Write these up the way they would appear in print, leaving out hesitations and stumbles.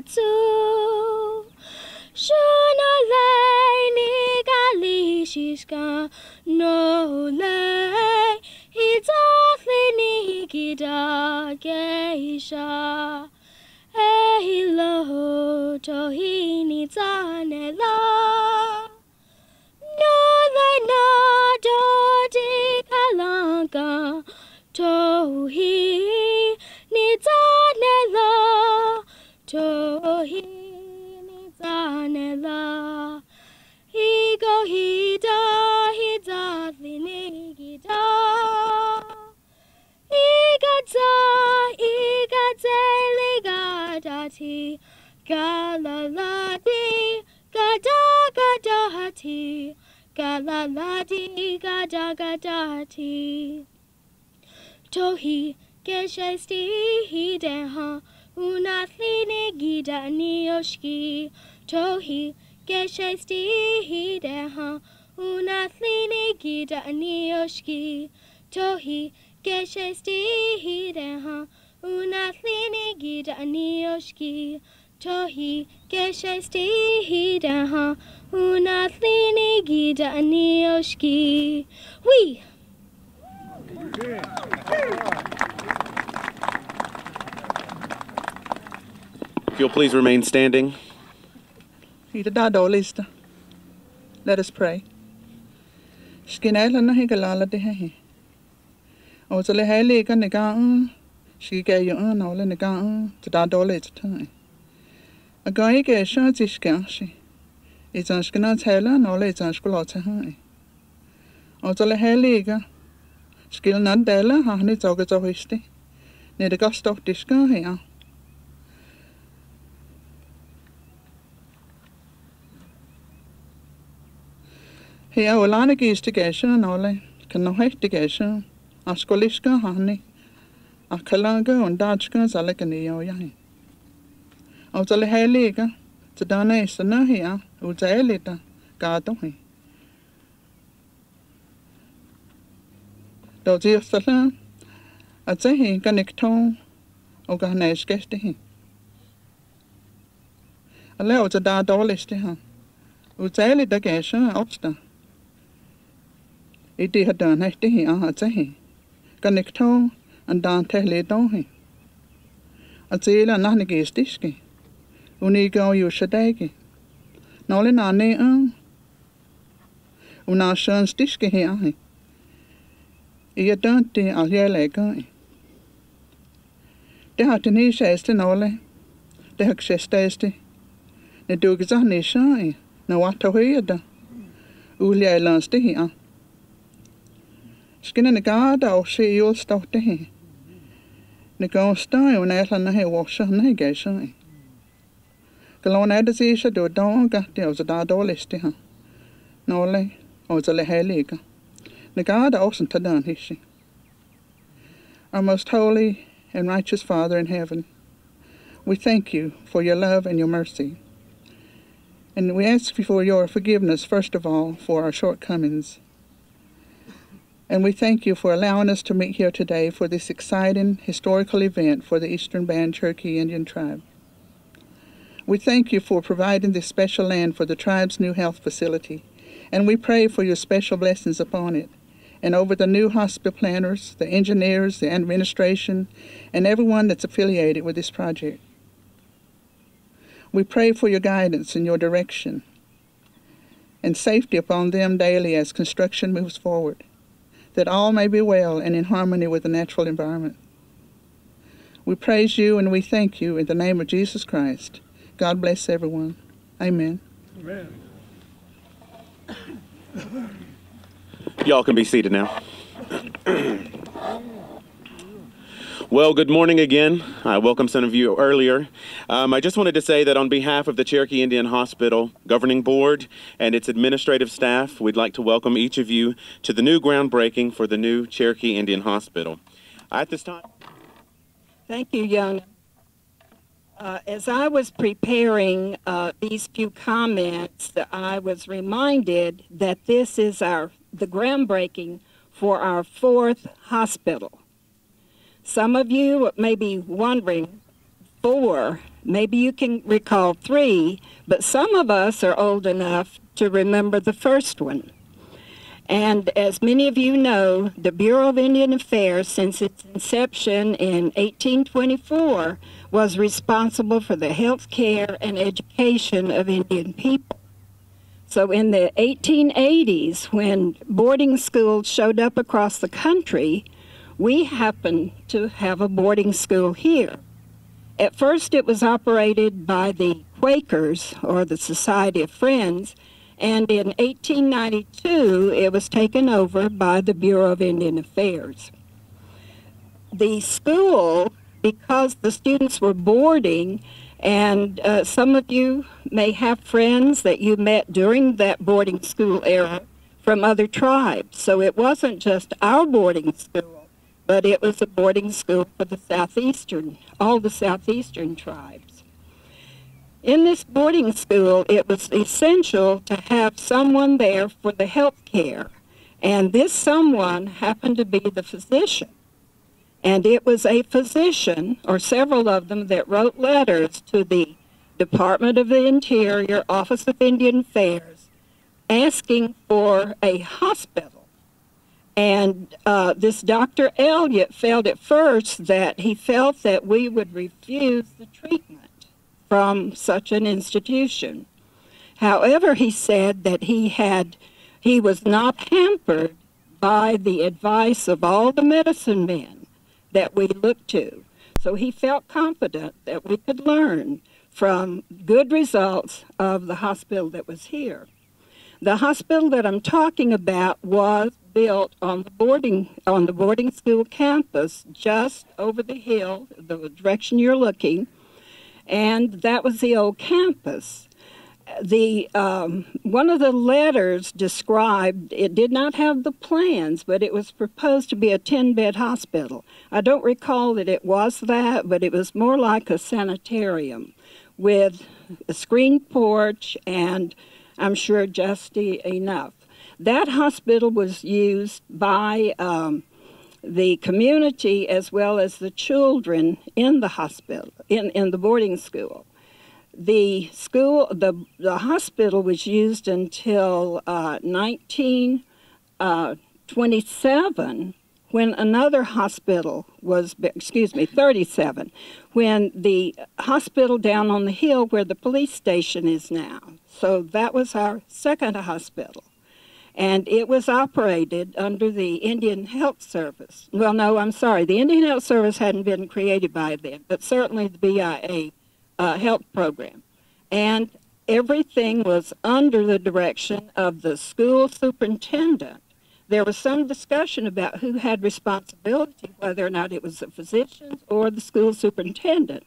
tu shuna lei ni gali shishka no lei hidafli ni gida geisha ehilo tohini tanela no lei no dodi kalanga tohi ni tanela tohi ni tanela higo hida hida vinigida igata igate ligadati galaladi gada gadati galaladi gada gadati tohi geshesti hideha unathline gida nioshki tohi geshesti hideha unathline gida nioshki tohi geshesti hideha unathline gida nioshki tohi geshesti hideha unathline gida nioshki we If you'll please remain standing. Let us pray. Skinala na higalala de he. Ozale hele ka negang. Shike yo na ole negang. Tadadole time. A guy ke shan tishkashi. It's an skina tela no le zanskulota hai. Ozale hele ka. Skill not dela hani zogazohisti. Ne de gust of dishka here. Here, Olana gestigation, Ole, can no hectigation, Askolishka, honey, a Kalanga, and Dachka, Zalekania, Yahi. Ozale Heliga, to Dana is the Nahia, Uzaelita, Gardohi. Dozi of Salam, at Zehi, Ganicton, Oganesh Gestihi. Allow the Dardolistiha, Uzaelita Gasha, Obsta. It had done a day, Ganicto, and Dante Ledohi. A zela nanigis diski. Unigo you shadagi. Nolin ane Una shans diski here. I don't de aliele guy. De hat ni sheste nole. De hak shestesti. Ne dugzani shy. No what to hear. Ulia lansti here. Skin in the garden, or she you'll stop to him. The girl style when I let her wash her nigga shy. Galon adazisha do don't got there was a dado list to her. No lay, or the leheliga. The garden also to done, is she. Our most holy and righteous Father in heaven, we thank you for your love and your mercy. And we ask you for your forgiveness, first of all, for our shortcomings. And we thank you for allowing us to meet here today for this exciting historical event for the Eastern Band Cherokee Indian Tribe. We thank you for providing this special land for the tribe's new health facility, and we pray for your special blessings upon it, and over the new hospital planners, the engineers, the administration, and everyone that's affiliated with this project. We pray for your guidance and your direction, and safety upon them daily as construction moves forward, that all may be well and in harmony with the natural environment. We praise you and we thank you in the name of Jesus Christ. God bless everyone. Amen. Amen. Y'all can be seated now. Well, good morning again. I welcome some of you earlier. I just wanted to say that on behalf of the Cherokee Indian Hospital Governing Board and its administrative staff, we'd like to welcome each of you to the new groundbreaking for the new Cherokee Indian Hospital. At this time... Thank you, Young. As I was preparing these few comments, I was reminded that this is the groundbreaking for our 4th hospital. Some of you may be wondering, 4, Maybe you can recall 3, but some of us are old enough to remember the first one. And as many of you know, the Bureau of Indian Affairs, since its inception in 1824, was responsible for the health care and education of Indian people. So in the 1880s, when boarding schools showed up across the country, we happened to have a boarding school here. At first, it was operated by the Quakers, or the Society of Friends, and in 1892, it was taken over by the Bureau of Indian Affairs. The school, because the students were boarding, and some of you may have friends that you met during that boarding school era from other tribes. So it wasn't just our boarding school, but it was a boarding school for the southeastern, all the southeastern tribes. In this boarding school, it was essential to have someone there for the health care, and this someone happened to be the physician. And it was a physician, or several of them, that wrote letters to the Department of the Interior, Office of Indian Affairs, asking for a hospital. And this Dr. Elliott felt at first that he felt that we would refuse the treatment from such an institution. However, he said that he was not hampered by the advice of all the medicine men that we looked to. So he felt confident that we could learn from good results of the hospital that was here. The hospital that I'm talking about was built on the boarding school campus just over the hill, the direction you're looking, and that was the old campus. One of the letters described, it did not have the plans, but it was proposed to be a 10-bed hospital. I don't recall that it was that, but it was more like a sanitarium with a screened porch and I'm sure just enough. That hospital was used by the community as well as the children in the hospital, in the boarding school. The hospital was used until 1927, when another hospital was, 37, when the hospital down on the hill where the police station is now. So that was our second hospital. And it was operated under the Indian Health Service. Well, no, I'm sorry. The Indian Health Service hadn't been created by then, but certainly the BIA health program. And everything was under the direction of the school superintendent. There was some discussion about who had responsibility, whether or not it was the physicians or the school superintendent.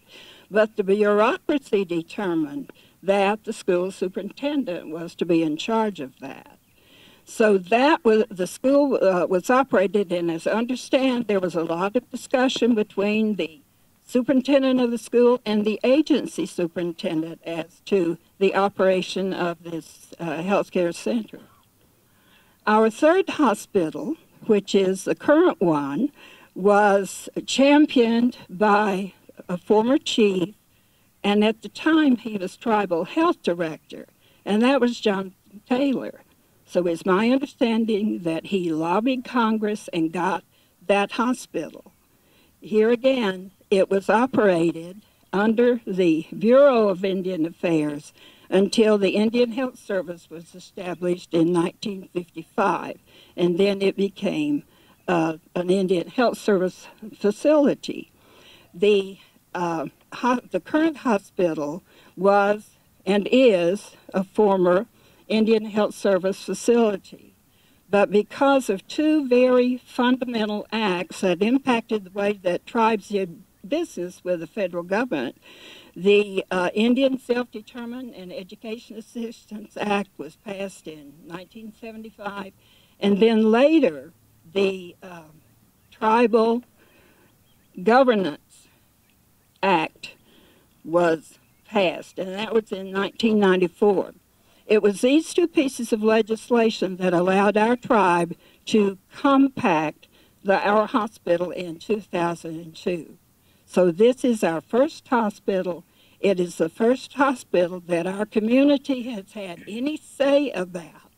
But the bureaucracy determined that the school superintendent was to be in charge of that. So that was, the school was operated, and as I understand, there was a lot of discussion between the superintendent of the school and the agency superintendent as to the operation of this healthcare center. Our third hospital, which is the current one, was championed by a former chief, and at the time he was tribal health director, and that was John Taylor. So it's my understanding that he lobbied Congress and got that hospital. Here again, it was operated under the Bureau of Indian Affairs until the Indian Health Service was established in 1955, and then it became an Indian Health Service facility. The current hospital was and is a former Indian Health Service facility. But because of two very fundamental acts that impacted the way that tribes did business with the federal government, the Indian Self-Determined and Education Assistance Act was passed in 1975, and then later the Tribal Governance Act was passed, and that was in 1994. It was these two pieces of legislation that allowed our tribe to compact our hospital in 2002. So this is our first hospital It is the first hospital that our community has had any say about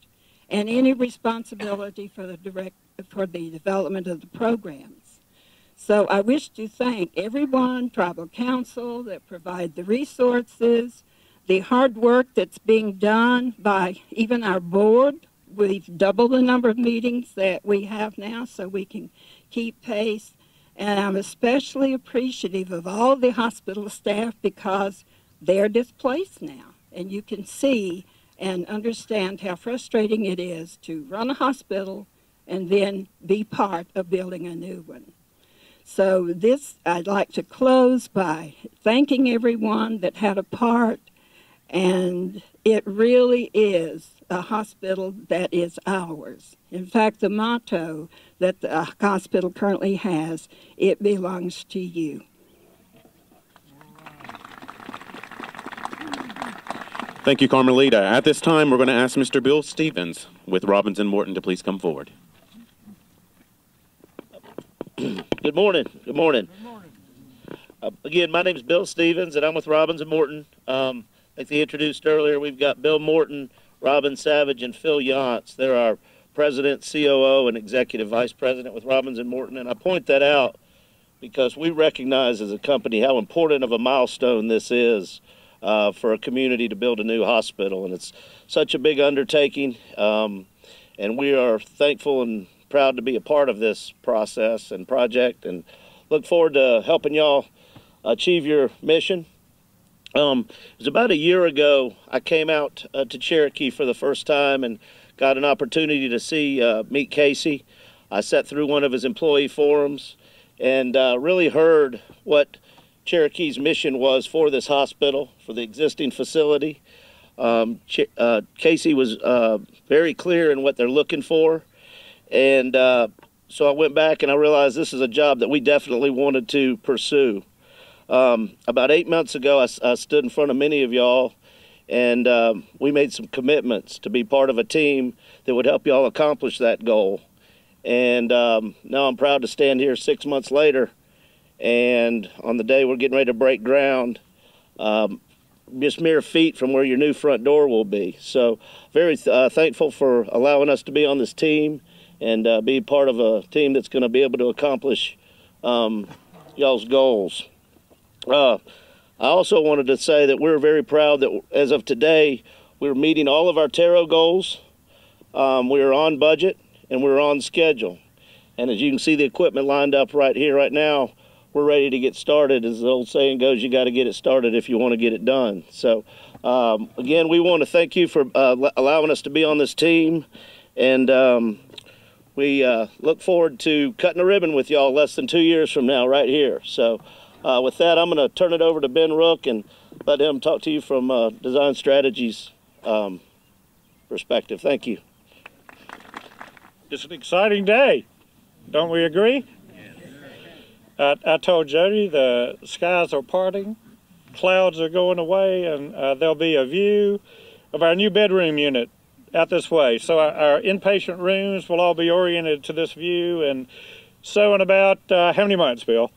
and any responsibility for the development of the programs. So I wish to thank everyone, Tribal Council, that provide the resources, the hard work that's being done by even our board. We've doubled the number of meetings that we have now so we can keep pace. And I'm especially appreciative of all the hospital staff because they're displaced now. And you can see and understand how frustrating it is to run a hospital and then be part of building a new one. So I'd like to close by thanking everyone that had a part, and it really is a hospital that is ours. In fact, the motto that the hospital currently has, it belongs to you. Thank you, Carmelita. At this time, we're going to ask Mr. Bill Stevens with Robbins and Morton to please come forward. Good morning. Good morning. Good morning. Again, my name is Bill Stevens, and I'm with Robbins and Morton. Like they introduced earlier, we've got Bill Morton, Robin Savage, and Phil Yantz. They're our president, COO, and executive vice president with Robbins and Morton. And I point that out because we recognize as a company how important of a milestone this is for a community to build a new hospital. And it's such a big undertaking. And we are thankful and proud to be a part of this process and project, and look forward to helping y'all achieve your mission. It was about a year ago I came out to Cherokee for the first time and got an opportunity to meet Casey. I sat through one of his employee forums and really heard what Cherokee's mission was for this hospital, for the existing facility. Casey was very clear in what they're looking for. And so I went back and I realized this is a job that we definitely wanted to pursue. About 8 months ago, I stood in front of many of y'all, and we made some commitments to be part of a team that would help y'all accomplish that goal. And now I'm proud to stand here 6 months later, and on the day we're getting ready to break ground, just mere feet from where your new front door will be. So very thankful for allowing us to be on this team and be part of a team that's going to be able to accomplish y'all's goals. I also wanted to say that we're very proud that as of today, we're meeting all of our TARO goals. We're on budget and we're on schedule. And as you can see the equipment lined up right here, right now, we're ready to get started. As the old saying goes, you got to get it started if you want to get it done. So again, we want to thank you for allowing us to be on this team. And we look forward to cutting a ribbon with y'all less than 2 years from now right here. So with that, I'm going to turn it over to Ben Rook and let him talk to you from Design Strategies perspective. Thank you. It's an exciting day. Don't we agree? I told Jody the skies are parting, clouds are going away, and there'll be a view of our new bedroom unit out this way. So our inpatient rooms will all be oriented to this view. And so in about, how many months, Bill?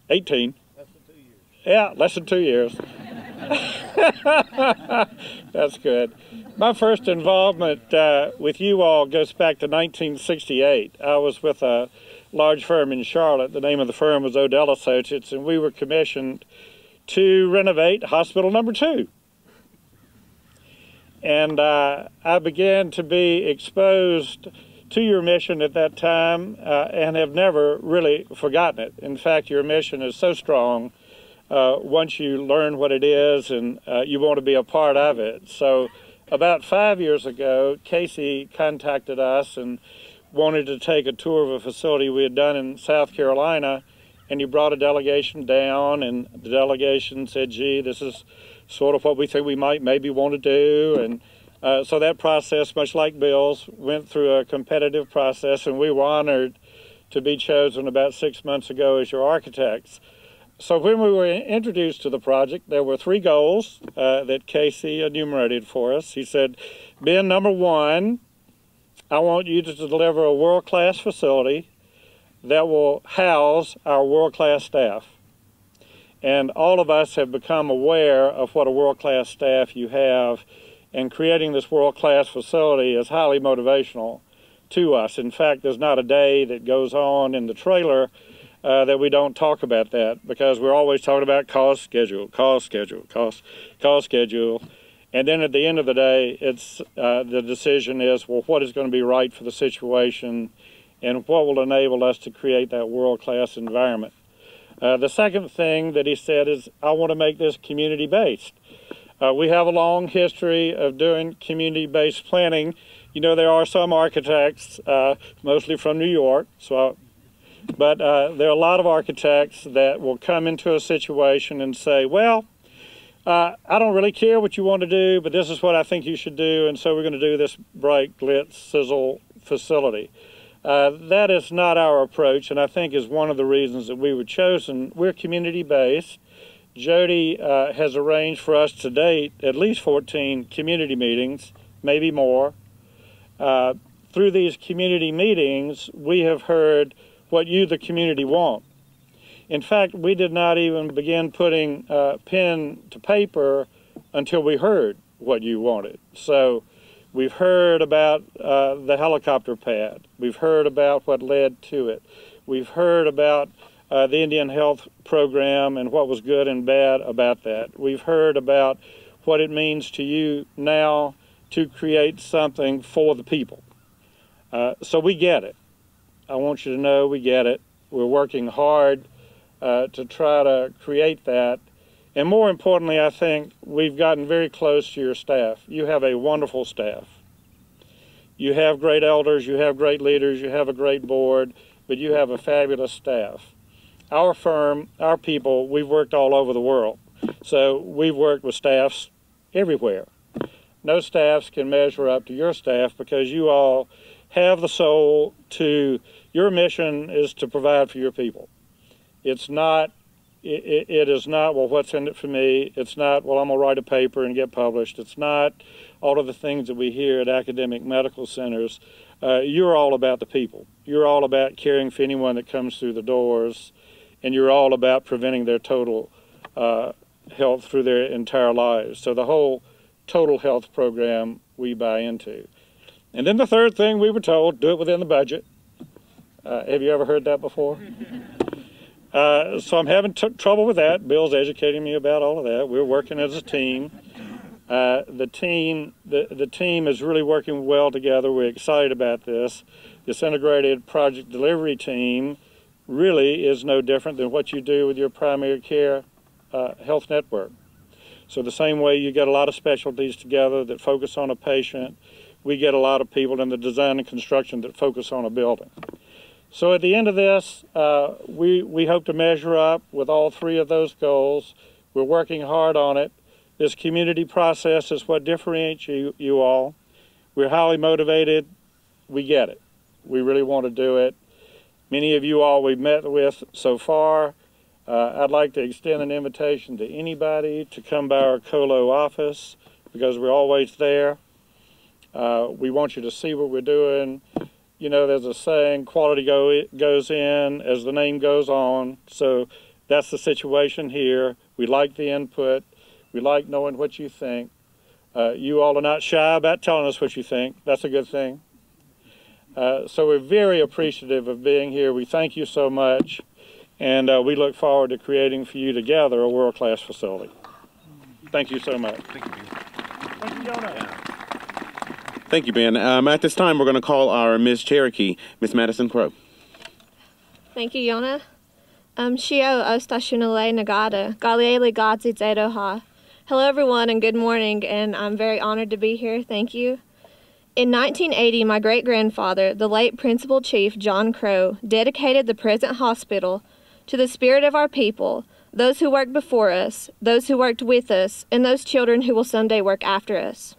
18. Less than 2 years. Yeah, less than 2 years. That's good. My first involvement with you all goes back to 1968. I was with a large firm in Charlotte. The name of the firm was Odell Associates, and we were commissioned to renovate Hospital Number 2. And I began to be exposed to your mission at that time and have never really forgotten it. In fact, your mission is so strong once you learn what it is and you want to be a part of it. So about 5 years ago, Casey contacted us and wanted to take a tour of a facility we had done in South Carolina, and he brought a delegation down, and the delegation said, gee, this is sort of what we think we might maybe want to do. And so that process, much like Bill's, went through a competitive process, and we were honored to be chosen about 6 months ago as your architects. So when we were introduced to the project, there were 3 goals that Casey enumerated for us. He said, Ben, number 1, I want you to deliver a world-class facility that will house our world-class staff. And all of us have become aware of what a world-class staff you have, and creating this world-class facility is highly motivational to us. In fact, there's not a day that goes on in the trailer that we don't talk about that, because we're always talking about cost, schedule, cost, schedule, cost, schedule. And then at the end of the day, it's the decision is, well, what is going to be right for the situation and what will enable us to create that world-class environment. The second thing that he said is, I want to make this community-based. We have a long history of doing community-based planning. You know, there are some architects, mostly from New York, but there are a lot of architects that will come into a situation and say, well, I don't really care what you want to do, but this is what I think you should do, and so we're going to do this bright, glitz, sizzle facility. That is not our approach, and I think is one of the reasons that we were chosen. We're community-based. Jody has arranged for us to date at least 14 community meetings, maybe more. Through these community meetings, we have heard what you, the community, want. In fact, we did not even begin putting pen to paper until we heard what you wanted. So we've heard about the helicopter pad. We've heard about what led to it. We've heard about the Indian Health Program and what was good and bad about that. We've heard about what it means to you now to create something for the people. So we get it. I want you to know we get it. We're working hard to try to create that. And more importantly, I think we've gotten very close to your staff. You have a wonderful staff. You have great elders, you have great leaders, you have a great board, but you have a fabulous staff. Our firm, our people, we've worked all over the world. So we've worked with staffs everywhere. No staffs can measure up to your staff, because you all have the soul to, your mission is to provide for your people. It's not, it is not, well, what's in it for me? It's not, well, I'm going to write a paper and get published. It's not all of the things that we hear at academic medical centers. You're all about the people. You're all about caring for anyone that comes through the doors, and you're all about preventing their total health through their entire lives. So the whole total health program we buy into. And then the third thing we were told, do it within the budget. Have you ever heard that before? So I'm having trouble with that. Bill's educating me about all of that. We're working as a team. The team is really working well together. We're excited about this. This integrated project delivery team really is no different than what you do with your primary care health network. So the same way you get a lot of specialties together that focus on a patient, we get a lot of people in the design and construction that focus on a building. So at the end of this, we hope to measure up with all three of those goals. We're working hard on it. This community process is what differentiates you all. We're highly motivated. We get it. We really want to do it. Many of you all we've met with so far. I'd like to extend an invitation to anybody to come by our Colo office, because we're always there. We want you to see what we're doing. You know, there's a saying, quality goes in as the name goes on. So that's the situation here. We like the input. We like knowing what you think. You all are not shy about telling us what you think. That's a good thing. So we're very appreciative of being here. We thank you so much. And we look forward to creating for you together a world-class facility. Thank you so much. Thank you, Ben. Thank you, Jonah. Thank you, Ben. At this time, we're going to call our Ms. Cherokee, Ms. Madison Crow. Thank you, Yona. Shio Ostashunale Nagada, Galiele Gadzi Zedoha. Hello, everyone, and good morning, and I'm very honored to be here. Thank you. In 1980, my great-grandfather, the late Principal Chief John Crow, dedicated the present hospital to the spirit of our people, those who worked before us, those who worked with us, and those children who will someday work after us.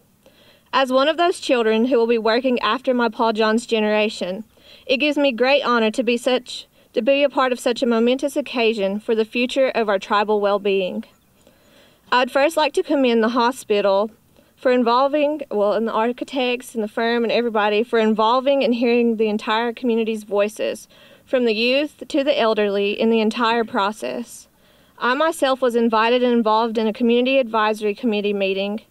As one of those children who will be working after my Paul John's generation, it gives me great honor to be a part of such a momentous occasion for the future of our tribal well-being. I would first like to commend the hospital for involving, and the architects and the firm and everybody for involving and hearing the entire community's voices, from the youth to the elderly, in the entire process. I myself was invited and involved in a community advisory committee meeting.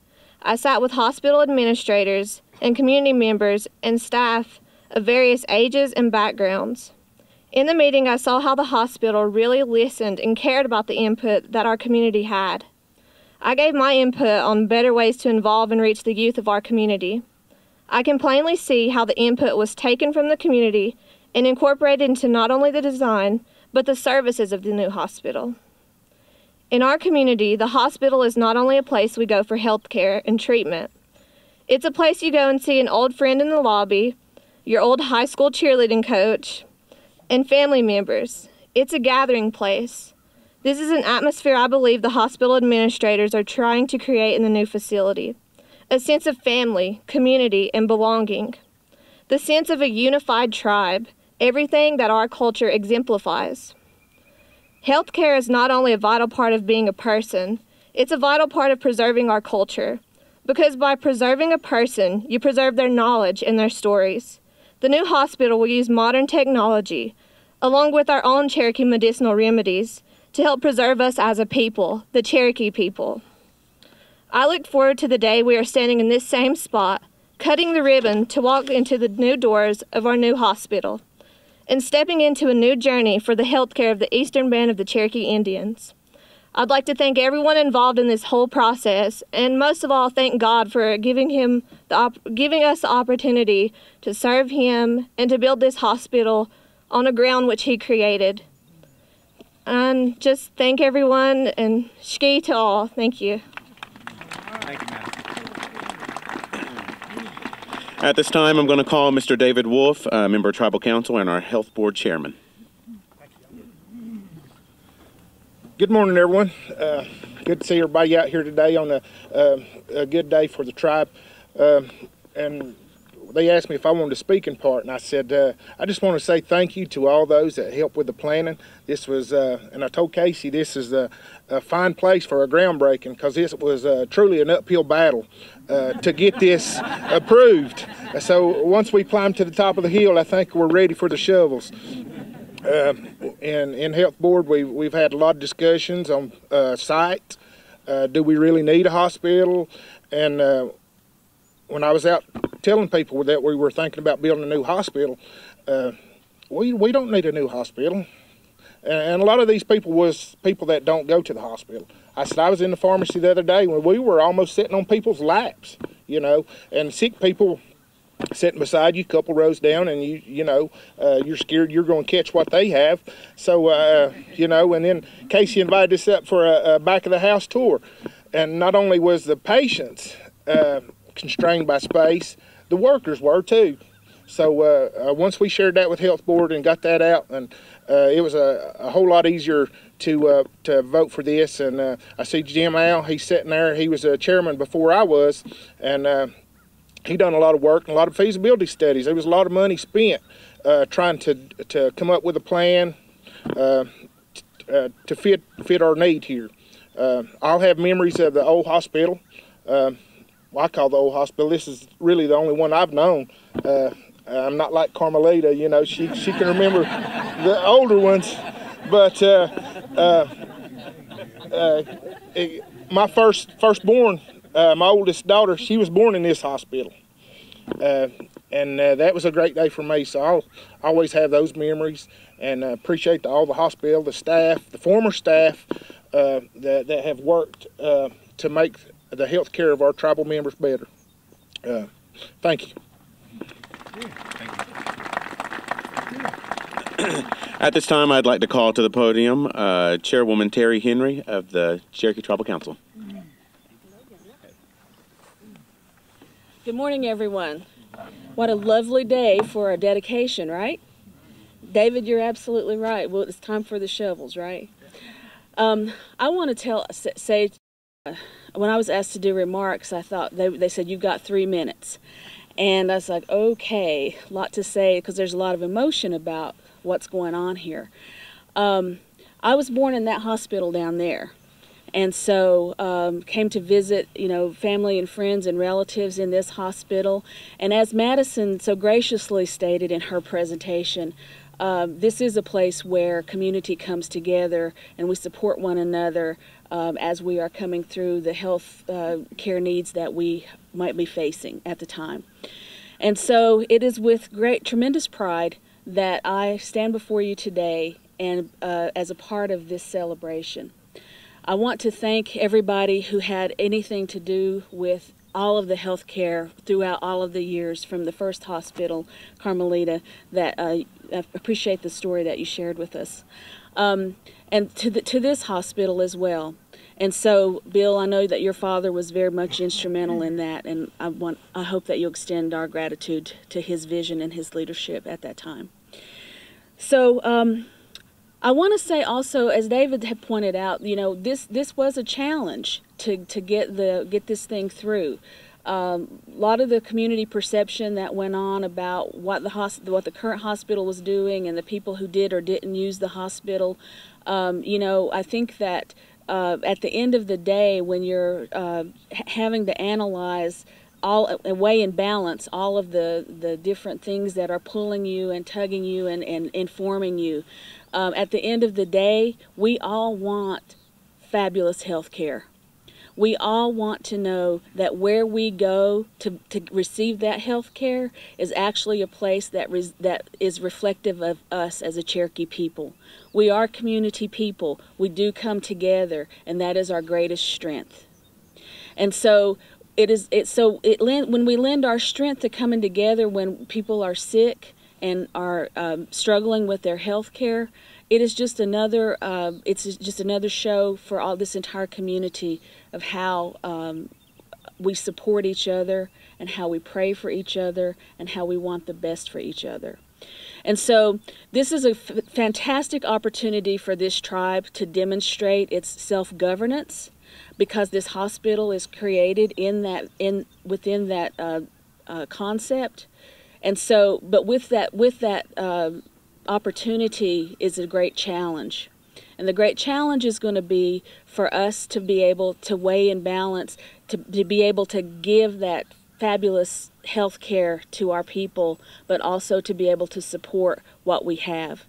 I sat with hospital administrators and community members and staff of various ages and backgrounds. In the meeting, I saw how the hospital really listened and cared about the input that our community had. I gave my input on better ways to involve and reach the youth of our community. I can plainly see how the input was taken from the community and incorporated into not only the design, but the services of the new hospital. In our community, the hospital is not only a place we go for health care and treatment. It's a place you go and see an old friend in the lobby, your old high school cheerleading coach, and family members. It's a gathering place. This is an atmosphere I believe the hospital administrators are trying to create in the new facility. A sense of family, community, and belonging. The sense of a unified tribe, everything that our culture exemplifies. Healthcare is not only a vital part of being a person, it's a vital part of preserving our culture. Because by preserving a person, you preserve their knowledge and their stories. The new hospital will use modern technology, along with our own Cherokee medicinal remedies, to help preserve us as a people, the Cherokee people. I look forward to the day we are standing in this same spot, cutting the ribbon to walk into the new doors of our new hospital, and stepping into a new journey for the health care of the Eastern Band of the Cherokee Indians. I'd like to thank everyone involved in this whole process, and most of all, thank God for giving us the opportunity to serve Him and to build this hospital on a ground which He created. And just thank everyone, and shki to all. Thank you. Thank you, ma'am. At this time, I'm going to call Mr. David Wolf, member of Tribal Council and our Health Board Chairman. Good morning, everyone. Good to see everybody out here today on a good day for the tribe. And they asked me if I wanted to speak in part, and I said, I just want to say thank you to all those that helped with the planning. This was, and I told Casey, this is a fine place for a groundbreaking, because this was truly an uphill battle to get this approved. So once we climbed to the top of the hill, I think we're ready for the shovels. And in Health Board, we've had a lot of discussions on site. Do we really need a hospital? And when I was out telling people that we were thinking about building a new hospital, we don't need a new hospital. And a lot of these people was people that don't go to the hospital. I said, I was in the pharmacy the other day when we were almost sitting on people's laps, you know, and sick people sitting beside you, a couple rows down, and you're scared you're going to catch what they have. So, and then Casey invited us up for a back of the house tour. And not only was the patients constrained by space, the workers were too. So once we shared that with Health Board and got that out, and it was a whole lot easier to vote for this. And I see Jim Al, he's sitting there. He was a chairman before I was, and he done a lot of work and a lot of feasibility studies. There was a lot of money spent trying to come up with a plan to fit our need here. I'll have memories of the old hospital. I call the old hospital. This is really the only one I've known. I'm not like Carmelita, you know. She can remember the older ones, but my firstborn. My oldest daughter, she was born in this hospital, and that was a great day for me. So I'll always have those memories, and appreciate all the hospital, the staff, the former staff that have worked to make the health care of our tribal members better. Thank you. At this time, I'd like to call to the podium Chairwoman Terry Henry of the Cherokee Tribal Council. Good morning, everyone. What a lovely day for a dedication, right? David, you're absolutely right. Well, it's time for the shovels, right? I want to say, when I was asked to do remarks, I thought they said you've got 3 minutes, and I was like, okay, a lot to say because there's a lot of emotion about what's going on here. I was born in that hospital down there. and so came to visit, family and friends and relatives in this hospital. And as Madison so graciously stated in her presentation, this is a place where community comes together and we support one another as we are coming through the health care needs that we might be facing at the time. And so it is with tremendous pride that I stand before you today and as a part of this celebration. I want to thank everybody who had anything to do with all of the health care throughout all of the years from the first hospital, Carmelita, that I appreciate the story that you shared with us. And to this hospital as well. And so, Bill, I know that your father was very much instrumental in that, and I hope that you'll extend our gratitude to his vision and his leadership at that time. So, I want to say also, as David had pointed out, this was a challenge to get this thing through. A lot of the community perception that went on about what the current hospital was doing and the people who did or didn't use the hospital. I think that at the end of the day, when you're having to analyze weigh and balance all of the different things that are pulling you and tugging you and informing you, at the end of the day, we all want fabulous health care. We all want to know that where we go to receive that health care is actually a place that is reflective of us as a Cherokee people. We are community people. We do come together, and that is our greatest strength. And so when we lend our strength to coming together when people are sick and are struggling with their health care, it is just another show for all this entire community of how we support each other and how we pray for each other and how we want the best for each other. And so this is a fantastic opportunity for this tribe to demonstrate its self-governance, because this hospital is created within that concept. And so, but with that opportunity is a great challenge. And the great challenge is going to be for us to be able to weigh and balance, to be able to give that fabulous health care to our people, but also to be able to support what we have.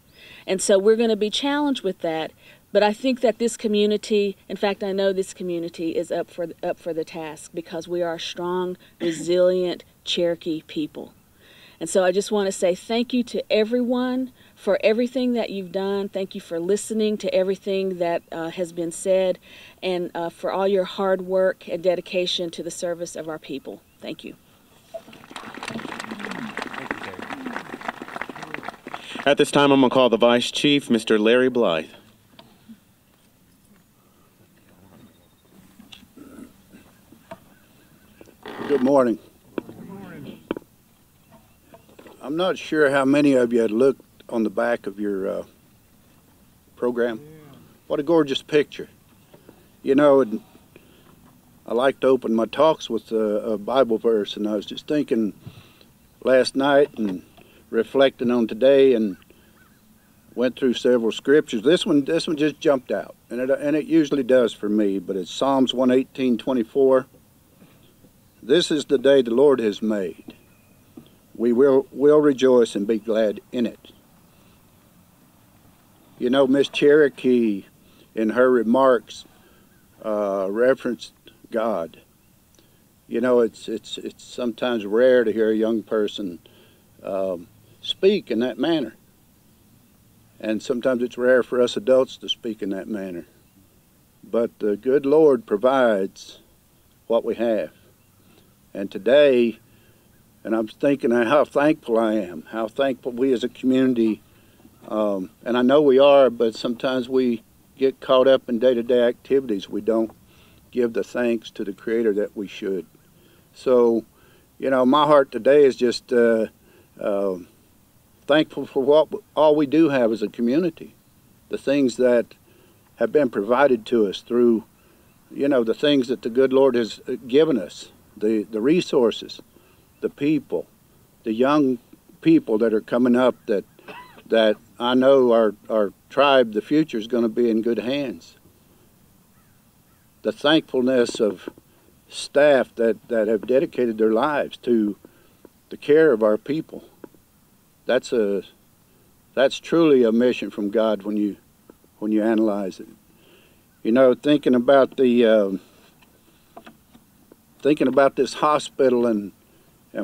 And so we're going to be challenged with that. But I think that this community, in fact, I know this community is up for the task, because we are a strong, resilient Cherokee people. And so I just want to say thank you to everyone for everything that you've done. Thank you for listening to everything that has been said, and for all your hard work and dedication to the service of our people. Thank you. At this time, I'm going to call the Vice Chief, Mr. Larry Blythe. Good morning. I'm not sure how many of you had looked on the back of your program. What a gorgeous picture. I like to open my talks with a Bible verse, and I was just thinking last night and reflecting on today, and went through several scriptures. This one just jumped out, and it usually does for me, but it's Psalms 118:24. This is the day the Lord has made. We will rejoice and be glad in it. Miss Cherokee, in her remarks, referenced God. It's sometimes rare to hear a young person speak in that manner. And sometimes it's rare for us adults to speak in that manner. But the good Lord provides what we have. And today, and I'm thinking how thankful I am, how thankful we as a community, and I know we are, but sometimes we get caught up in day-to-day activities. We don't give the thanks to the Creator that we should. So, my heart today is just thankful for all we do have as a community, the things that have been provided to us through, the things that the good Lord has given us, the resources, the people, the young people that are coming up that I know our tribe, the future is going to be in good hands. the thankfulness of staff that have dedicated their lives to the care of our people. That's truly a mission from God when you analyze it. You know, thinking about this hospital and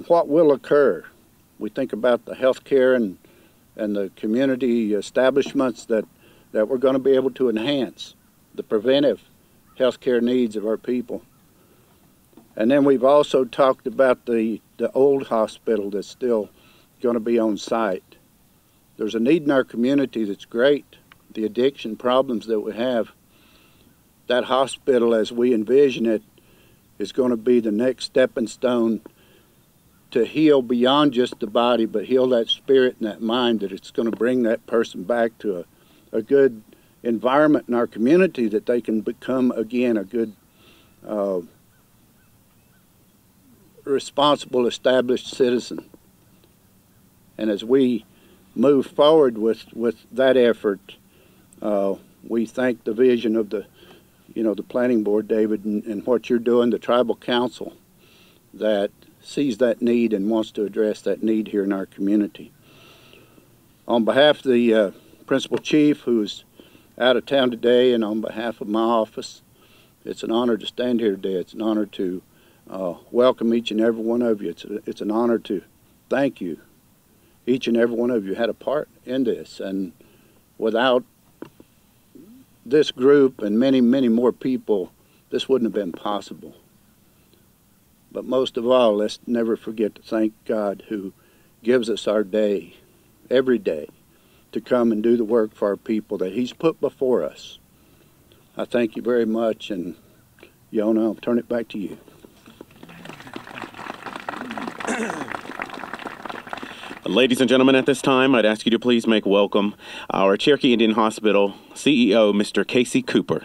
what will occur. We think about the health care and the community establishments that we're going to be able to enhance the preventive health care needs of our people. And then we've also talked about the old hospital that's still going to be on site. There's a need in our community that's great. The addiction problems that we have, that hospital as we envision it is going to be the next stepping stone to heal beyond just the body, but heal that spirit and that mind, that it's going to bring that person back to a good environment in our community, that they can become again a good responsible established citizen. And as we move forward with that effort, we thank the vision of the planning board, David, and what you're doing, the tribal council that sees that need and wants to address that need here in our community. On behalf of the principal chief, who's out of town today, and on behalf of my office, it's an honor to stand here today. It's an honor to welcome each and every one of you. It's an honor to thank you. Each and every one of you had a part in this, and without this group and many, many more people, this wouldn't have been possible. But most of all, let's never forget to thank God, who gives us our day, every day, to come and do the work for our people that He's put before us. I thank you very much, and Yona, I'll turn it back to you. Ladies and gentlemen, at this time, I'd ask you to please make welcome our Cherokee Indian Hospital CEO, Mr. Casey Cooper.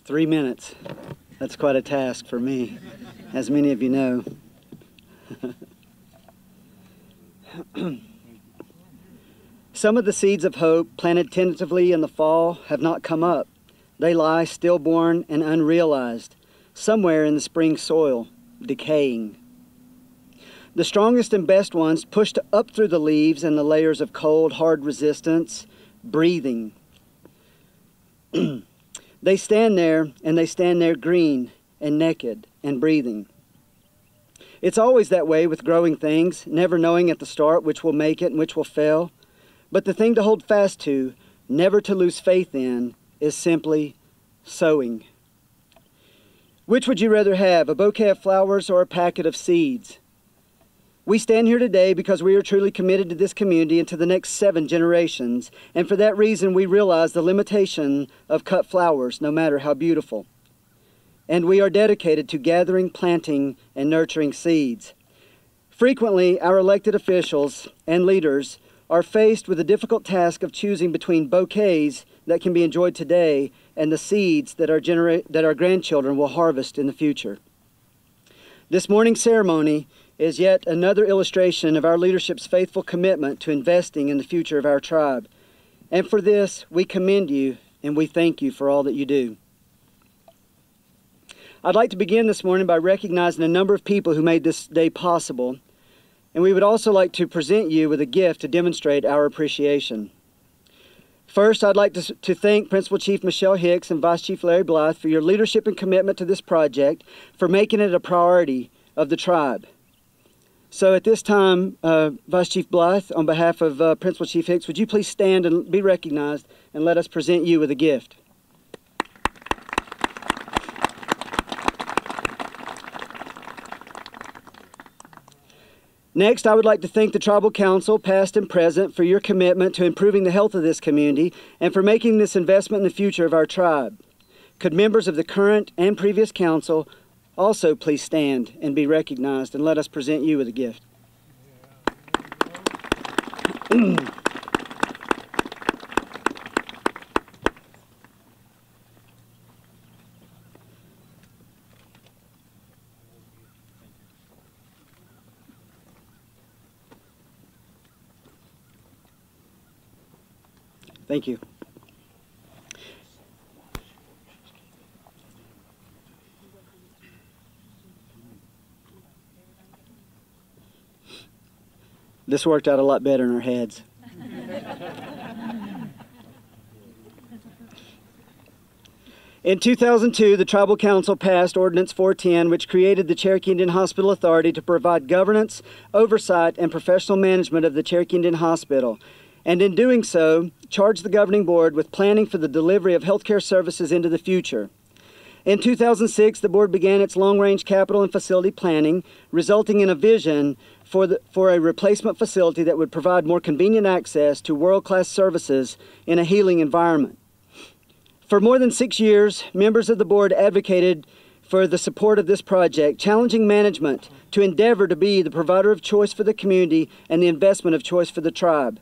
Three minutes. That's quite a task for me, as many of you know. Some of the seeds of hope planted tentatively in the fall have not come up. They lie stillborn and unrealized, somewhere in the spring soil, decaying. The strongest and best ones pushed up through the leaves and the layers of cold, hard resistance, breathing. They stand there, and they stand there green and naked and breathing. It's always that way with growing things, never knowing at the start which will make it and which will fail. But the thing to hold fast to, never to lose faith in, is simply sowing. Which would you rather have, a bouquet of flowers or a packet of seeds? We stand here today because we are truly committed to this community and to the next 7 generations, and for that reason we realize the limitation of cut flowers, no matter how beautiful. And we are dedicated to gathering, planting, and nurturing seeds. Frequently, our elected officials and leaders are faced with the difficult task of choosing between bouquets that can be enjoyed today and the seeds that our grandchildren will harvest in the future. This morning's ceremony is yet another illustration of our leadership's faithful commitment to investing in the future of our tribe. And for this, we commend you and we thank you for all that you do. I'd like to begin this morning by recognizing a number of people who made this day possible, and we would also like to present you with a gift to demonstrate our appreciation. First, I'd like to thank Principal Chief Michelle Hicks and Vice Chief Larry Blythe for your leadership and commitment to this project, for making it a priority of the tribe. So at this time, Vice Chief Blythe, on behalf of Principal Chief Hicks, would you please stand and be recognized and let us present you with a gift. Next, I would like to thank the Tribal Council, past and present, for your commitment to improving the health of this community and for making this investment in the future of our tribe. Could members of the current and previous council also please stand and be recognized, and let us present you with a gift. Thank you. This worked out a lot better in our heads. In 2002, the Tribal Council passed Ordinance 410, which created the Cherokee Indian Hospital Authority to provide governance, oversight, and professional management of the Cherokee Indian Hospital, and in doing so, charged the governing board with planning for the delivery of healthcare services into the future. In 2006, the board began its long-range capital and facility planning, resulting in a vision for a replacement facility that would provide more convenient access to world-class services in a healing environment. For more than 6 years, members of the board advocated for the support of this project, challenging management to endeavor to be the provider of choice for the community and the investment of choice for the tribe.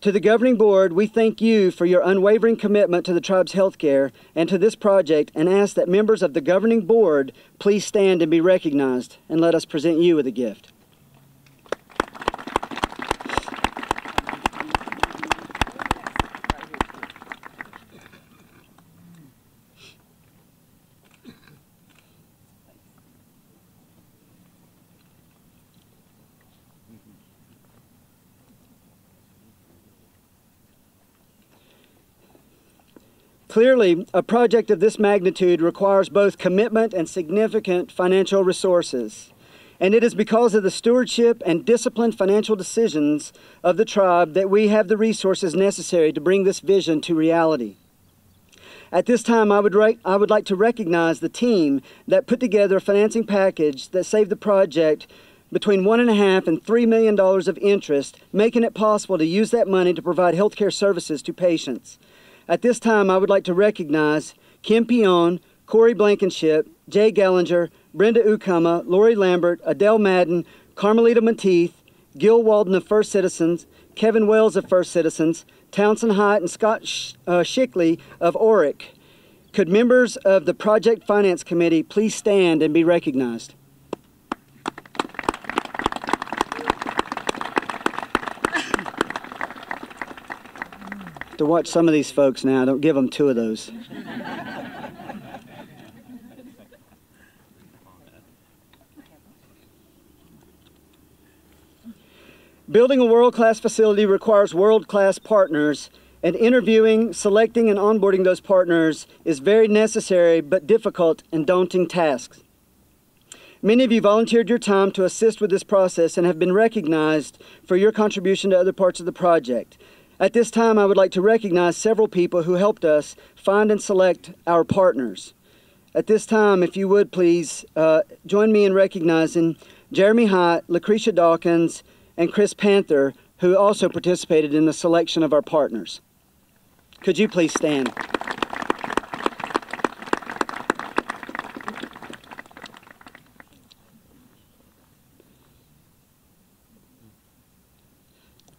To the governing board, we thank you for your unwavering commitment to the tribe's health care and to this project, and ask that members of the governing board please stand and be recognized, and let us present you with a gift. Clearly, a project of this magnitude requires both commitment and significant financial resources. And it is because of the stewardship and disciplined financial decisions of the tribe that we have the resources necessary to bring this vision to reality. At this time, I would like to recognize the team that put together a financing package that saved the project between $1.5 and $3 million of interest, making it possible to use that money to provide healthcare services to patients. At this time, I would like to recognize Kim Pion, Corey Blankenship, Jay Gallinger, Brenda Ukama, Lori Lambert, Adele Madden, Carmelita Monteith, Gil Walden of First Citizens, Kevin Wells of First Citizens, Townsend Hyatt, and Scott Schickley of Oric. Could members of the Project Finance Committee please stand and be recognized? To watch some of these folks now, don't give them 2 of those. Building a world-class facility requires world-class partners, and interviewing, selecting, and onboarding those partners is very necessary but difficult and daunting tasks. Many of you volunteered your time to assist with this process and have been recognized for your contribution to other parts of the project. At this time, I would like to recognize several people who helped us find and select our partners. At this time, if you would please join me in recognizing Jeremy Hyatt, Lucretia Dawkins, and Chris Panther, who also participated in the selection of our partners. Could you please stand?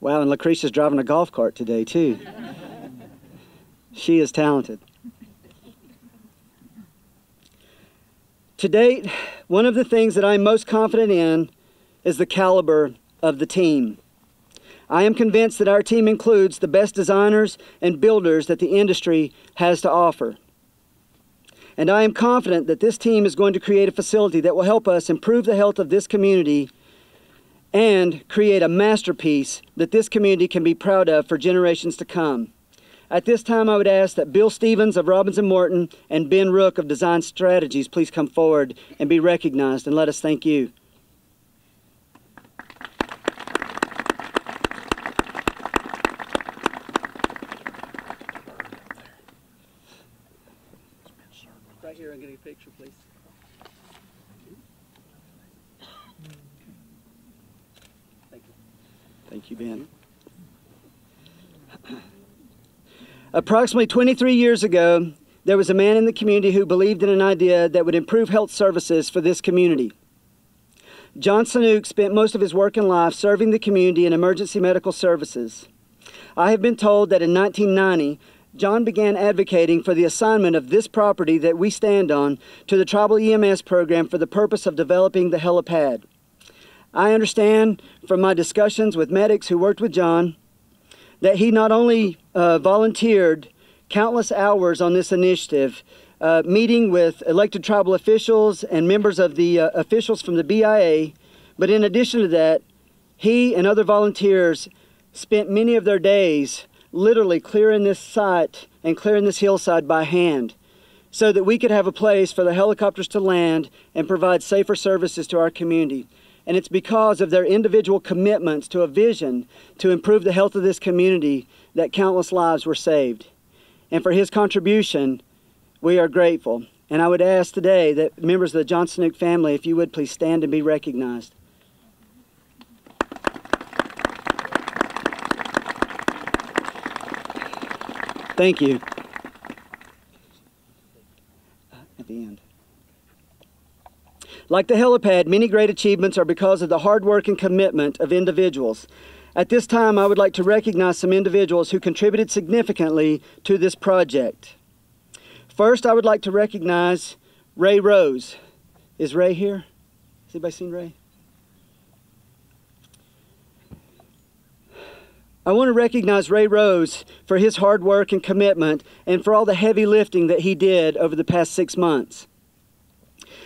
Wow, and Lucretia's driving a golf cart today, too. She is talented. To date, one of the things that I'm most confident in is the caliber of the team. I am convinced that our team includes the best designers and builders that the industry has to offer. And I am confident that this team is going to create a facility that will help us improve the health of this community and create a masterpiece that this community can be proud of for generations to come. At this time, I would ask that Bill Stevens of Robbins & Morton and Ben Rook of Design Strategies please come forward and be recognized, and let us thank you. Right here, I'm getting a picture, please. Thank you, Ben. Approximately 23 years ago, there was a man in the community who believed in an idea that would improve health services for this community. John Sanook spent most of his working life serving the community in emergency medical services. I have been told that in 1990, John began advocating for the assignment of this property that we stand on to the Tribal EMS program for the purpose of developing the helipad. I understand from my discussions with medics who worked with John that he not only volunteered countless hours on this initiative, meeting with elected tribal officials and members of the officials from the BIA, but in addition to that, he and other volunteers spent many of their days literally clearing this site and clearing this hillside by hand so that we could have a place for the helicopters to land and provide safer services to our community. And it's because of their individual commitments to a vision to improve the health of this community that countless lives were saved. And for his contribution, we are grateful. And I would ask today that members of the John Snook family, if you would please stand and be recognized. Thank you. At the end. Like the helipad, many great achievements are because of the hard work and commitment of individuals. At this time, I would like to recognize some individuals who contributed significantly to this project. First, I would like to recognize Ray Rose. Is Ray here? Has anybody seen Ray? I want to recognize Ray Rose for his hard work and commitment and for all the heavy lifting that he did over the past 6 months.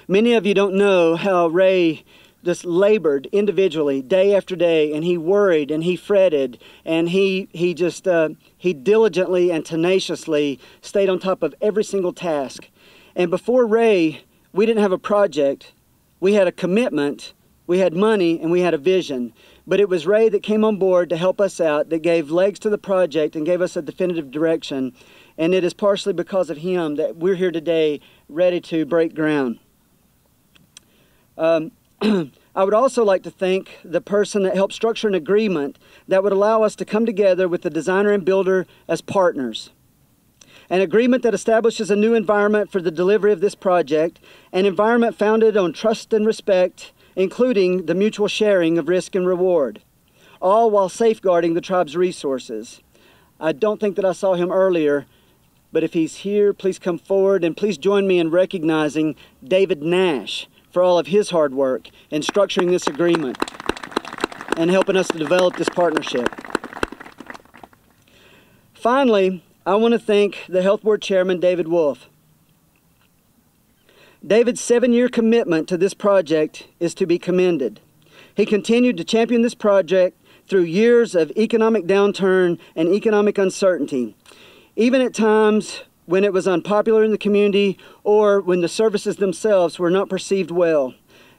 Many of you don't know how Ray just labored individually day after day, and he worried and he fretted, and he diligently and tenaciously stayed on top of every single task. And before Ray, we didn't have a project. We had a commitment, we had money, and we had a vision. But it was Ray that came on board to help us out, that gave legs to the project and gave us a definitive direction. And it is partially because of him that we're here today ready to break ground. I would also like to thank the person that helped structure an agreement that would allow us to come together with the designer and builder as partners. An agreement that establishes a new environment for the delivery of this project, an environment founded on trust and respect, including the mutual sharing of risk and reward, all while safeguarding the tribe's resources. I don't think that I saw him earlier, but if he's here, please come forward and please join me in recognizing David Nash for all of his hard work in structuring this agreement and helping us to develop this partnership. Finally, I want to thank the Health Board Chairman, David Wolf. David's 7-year commitment to this project is to be commended. He continued to champion this project through years of economic downturn and economic uncertainty, even at times when it was unpopular in the community or when the services themselves were not perceived well.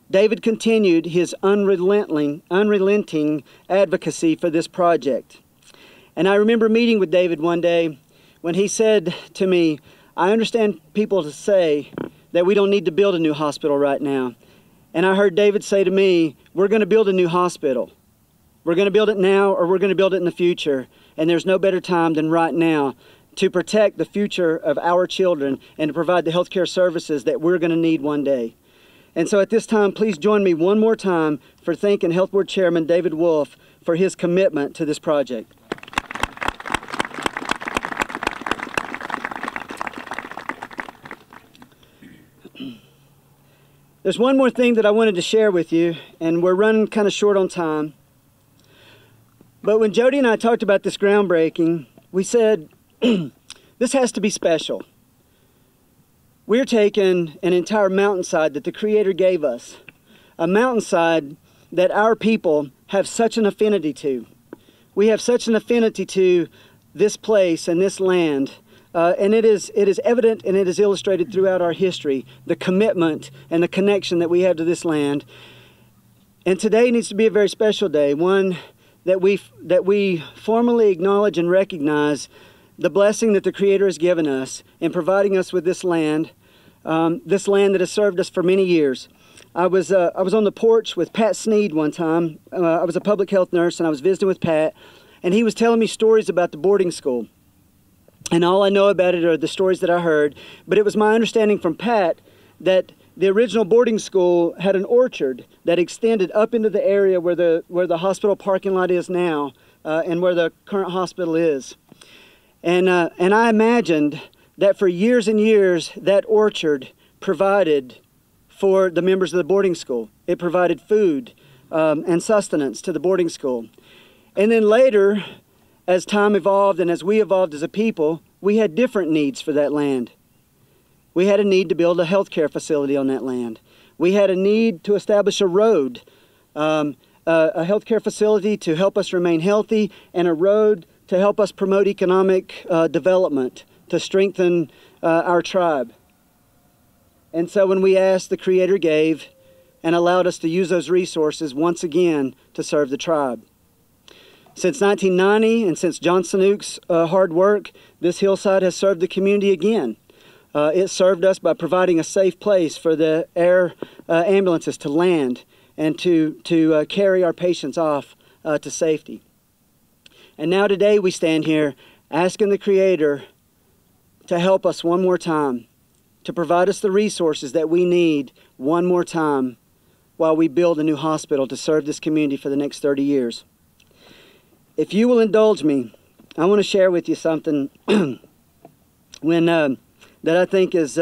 David continued his unrelenting advocacy for this project. And I remember meeting with David one day when he said to me, I understand people to say that we don't need to build a new hospital right now. And I heard David say to me, we're going to build a new hospital. We're going to build it now or we're going to build it in the future. And there's no better time than right now to protect the future of our children and to provide the healthcare services that we're going to need one day. And so at this time, please join me one more time for thanking Health Board Chairman David Wolf for his commitment to this project. There's one more thing that I wanted to share with you, and we're running kind of short on time. But when Jody and I talked about this groundbreaking, we said, this has to be special. We're taking an entire mountainside that the Creator gave us, a mountainside that our people have such an affinity to. We have such an affinity to this place and this land. And it is evident and it is illustrated throughout our history, the commitment and the connection that we have to this land. And today needs to be a very special day, one that we formally acknowledge and recognize the blessing that the Creator has given us in providing us with this land that has served us for many years. I was on the porch with Pat Sneed one time. I was a public health nurse and I was visiting with Pat, and he was telling me stories about the boarding school. And all I know about it are the stories that I heard. But it was my understanding from Pat that the original boarding school had an orchard that extended up into the area where the hospital parking lot is now, and where the current hospital is. And I imagined that for years and years, that orchard provided for the members of the boarding school. It provided food and sustenance to the boarding school. And then later, as time evolved and as we evolved as a people, we had different needs for that land. We had a need to build a healthcare facility on that land. We had a need to establish a road, a healthcare facility to help us remain healthy, and a road to help us promote economic development, to strengthen our tribe. And so when we asked, the Creator gave and allowed us to use those resources once again to serve the tribe. Since 1990 and since John Sanook's hard work, this hillside has served the community again. It served us by providing a safe place for the air ambulances to land and to carry our patients off to safety. And now today we stand here asking the Creator to help us one more time, to provide us the resources that we need one more time while we build a new hospital to serve this community for the next 30 years. If you will indulge me, I want to share with you something that I think is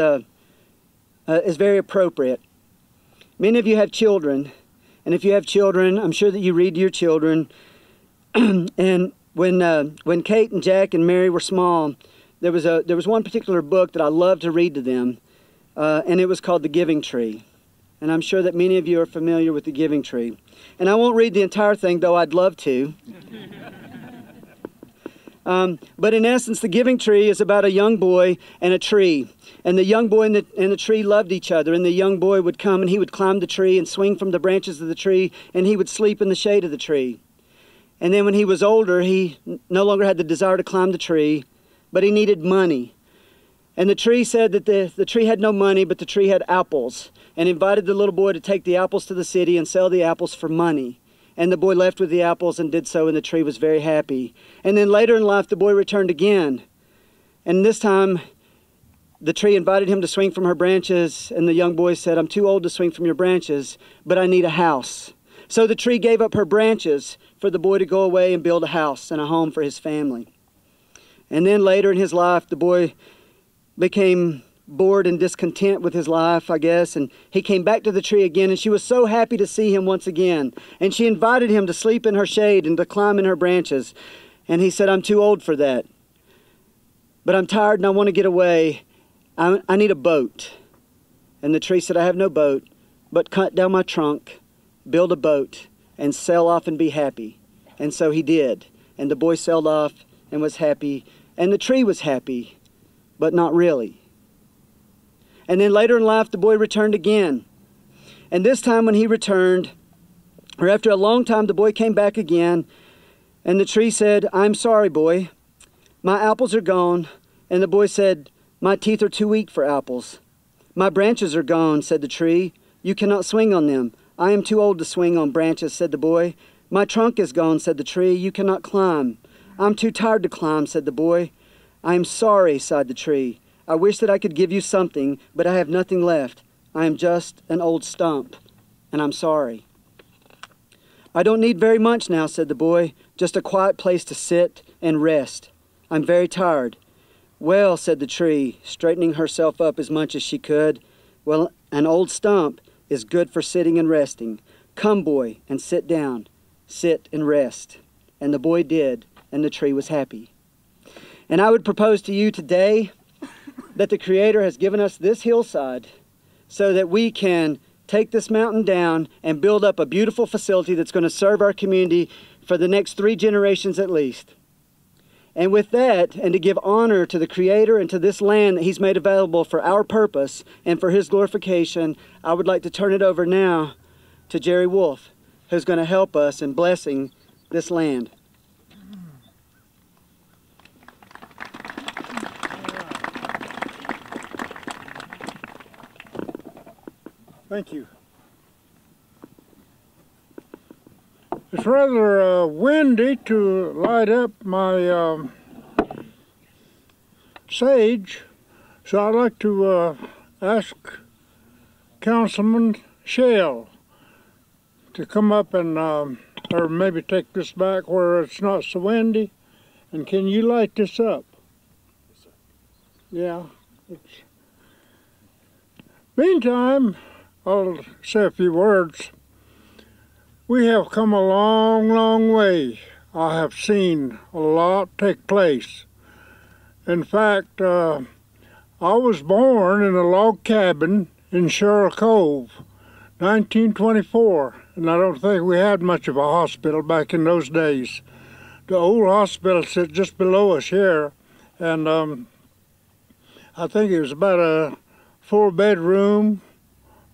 very appropriate. Many of you have children, and if you have children, I'm sure that you read to your children. And when Kate and Jack and Mary were small, there was one particular book that I loved to read to them, and it was called The Giving Tree. And I'm sure that many of you are familiar with The Giving Tree. And I won't read the entire thing, though I'd love to. But in essence, The Giving Tree is about a young boy and a tree. And the young boy and the tree loved each other. And the young boy would come and he would climb the tree and swing from the branches of the tree. And he would sleep in the shade of the tree. And then when he was older, he no longer had the desire to climb the tree, but he needed money. And the tree said that the tree had no money, but the tree had apples, and invited the little boy to take the apples to the city and sell the apples for money. And the boy left with the apples and did so, and the tree was very happy. And then later in life, the boy returned again. And this time, the tree invited him to swing from her branches, and the young boy said, "I'm too old to swing from your branches, but I need a house." So the tree gave up her branches for the boy to go away and build a house and a home for his family. And then later in his life, the boy became bored and discontent with his life, I guess, and he came back to the tree again, and she was so happy to see him once again. And she invited him to sleep in her shade and to climb in her branches. And he said, "I'm too old for that. But I'm tired and I want to get away. I need a boat." And the tree said, "I have no boat, but cut down my trunk, build a boat, and sail off and be happy." And so he did. And the boy sailed off and was happy. And the tree was happy, but not really. And then later in life, the boy returned again. And this time when he returned, or after a long time, the boy came back again. And the tree said, "I'm sorry, boy. My apples are gone." And the boy said, "My teeth are too weak for apples." "My branches are gone," said the tree. "You cannot swing on them." "I am too old to swing on branches," said the boy. "My trunk is gone," said the tree. "You cannot climb." "I'm too tired to climb," said the boy. "I am sorry," sighed the tree. "I wish that I could give you something, but I have nothing left. I am just an old stump, and I'm sorry." "I don't need very much now," said the boy. "Just a quiet place to sit and rest. I'm very tired." "Well," said the tree, straightening herself up as much as she could, "well, an old stump is good for sitting and resting. Come, boy, and sit down. Sit and rest." And the boy did, and the tree was happy. And I would propose to you today that the Creator has given us this hillside so that we can take this mountain down and build up a beautiful facility that's going to serve our community for the next 3 generations at least. And with that, and to give honor to the Creator and to this land that He's made available for our purpose and for His glorification, I would like to turn it over now to Jerry Wolf, who's going to help us in blessing this land. Thank you. It's rather windy to light up my sage, so I'd like to ask Councilman Shell to come up and, or maybe take this back where it's not so windy, and can you light this up? Yes, sir. Yeah. Meantime, I'll say a few words. We have come a long, long way. I have seen a lot take place. In fact, I was born in a log cabin in Sherrill Cove, 1924, and I don't think we had much of a hospital back in those days. The old hospital sits just below us here, and I think it was about a 4-bedroom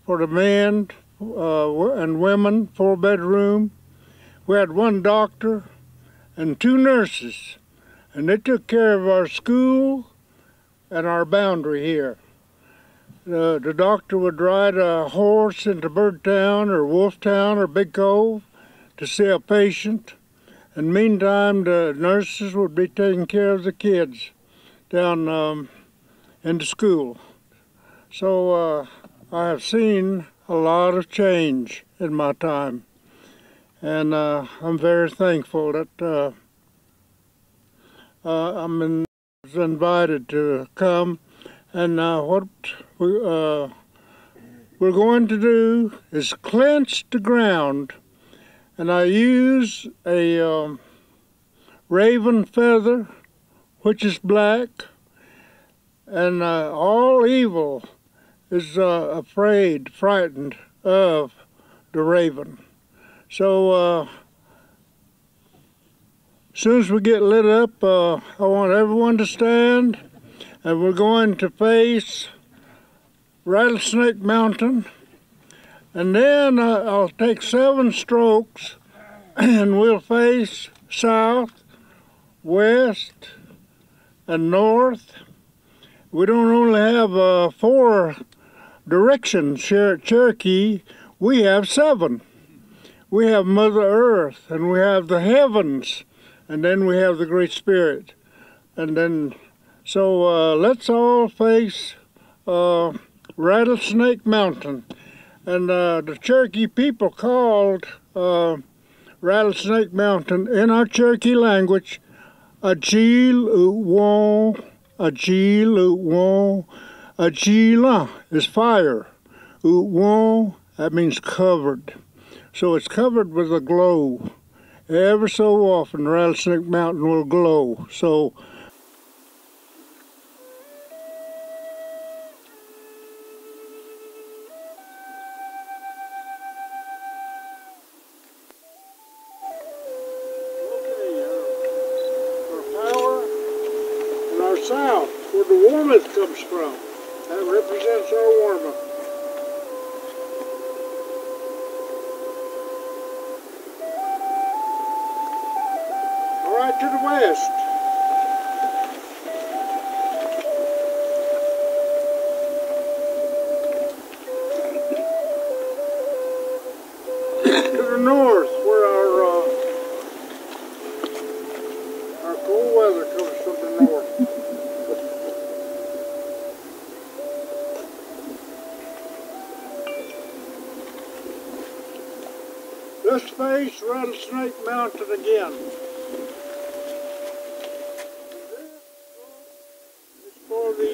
for the men and women, 4-bedroom. We had 1 doctor and 2 nurses, and they took care of our school and our boundary here. The doctor would ride a horse into Birdtown or Wolftown or Big Cove to see a patient, and meantime the nurses would be taking care of the kids down into school. So I have seen a lot of change in my time, and I'm very thankful that I'm invited to come. And what we're going to do is clench the ground, and I use a raven feather, which is black, and all evil is frightened of the raven. So as soon as we get lit up, I want everyone to stand, and we're going to face Rattlesnake Mountain, and then I'll take 7 strokes and we'll face south, west, and north. We don't only have 4 directions here at Cherokee, we have 7. We have Mother Earth, and we have the heavens, and then we have the Great Spirit. And then, so let's all face Rattlesnake Mountain. And the Cherokee people called Rattlesnake Mountain in our Cherokee language Ajil-u-won, Ajil-u-won. Ajila is fire. U-won, that means covered. So it's covered with a glow. Ever so often Rattlesnake Mountain will glow. So south, where the warmth comes from. That represents our warmth. All right, to the west. To the north, where our cold weather comes from the north. Let's face Rattlesnake Mountain again. This is for the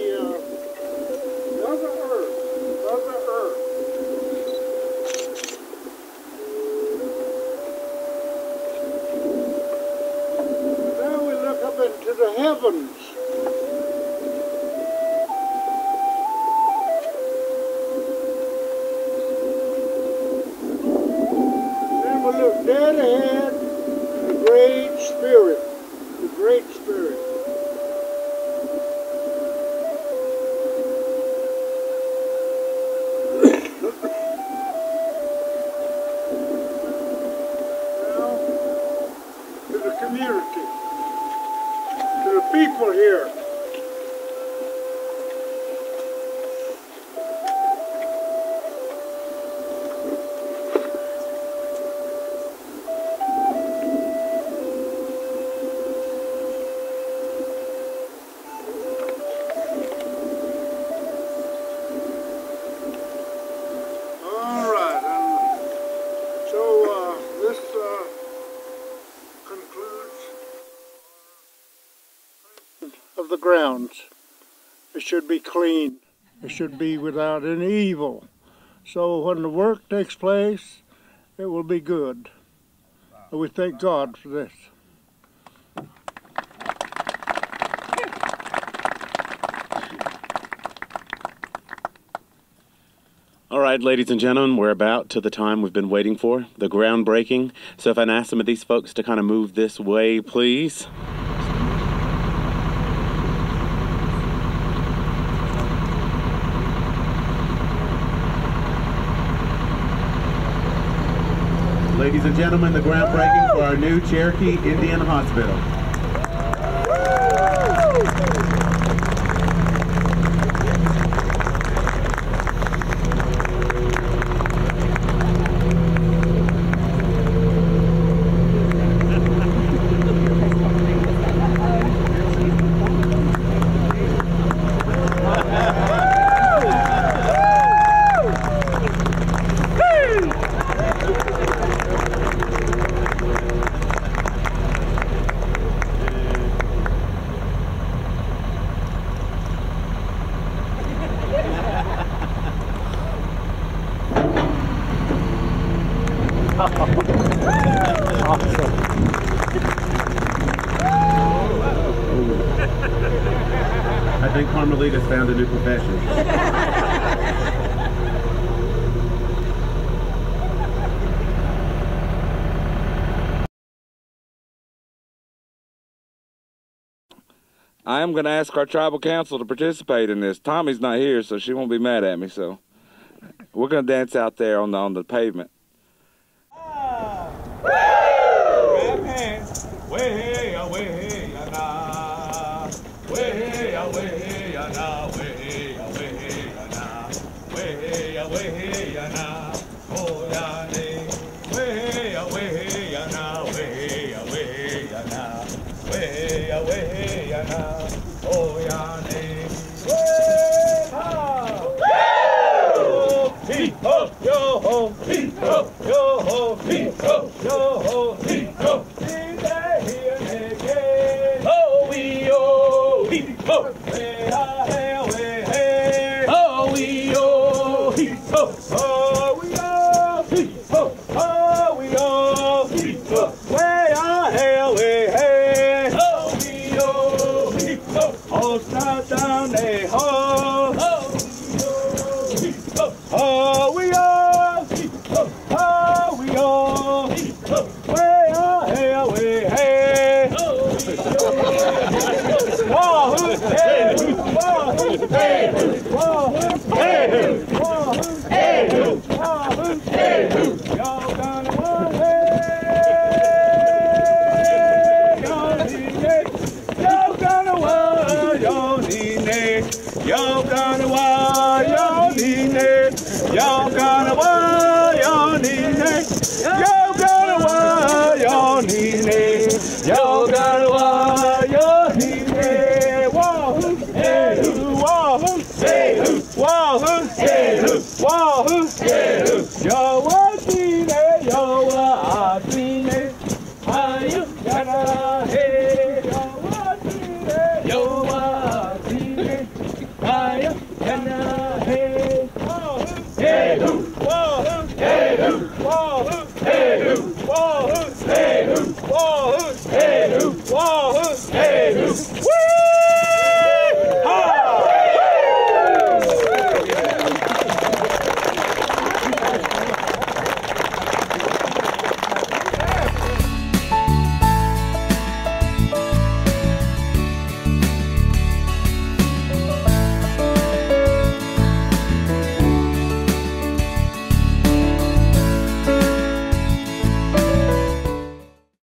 Mother Earth. Mother Earth. Now we look up into the heavens. Look dead ahead, the Great Spirit, the Great Spirit. Now, to the community, to the people here. Of the grounds. It should be clean. It should be without any evil. So when the work takes place, it will be good. And we thank God for this. right, ladies and gentlemen, we're about to the time we've been waiting for, the groundbreaking. So if I can ask some of these folks to kind of move this way, please. Ladies and gentlemen, the groundbreaking for our new Cherokee Indian Hospital. I think Carmelita's found a new profession. I am going to ask our tribal council to participate in this. Tommy's not here, so she won't be mad at me. So we're going to dance out there on the pavement. Yo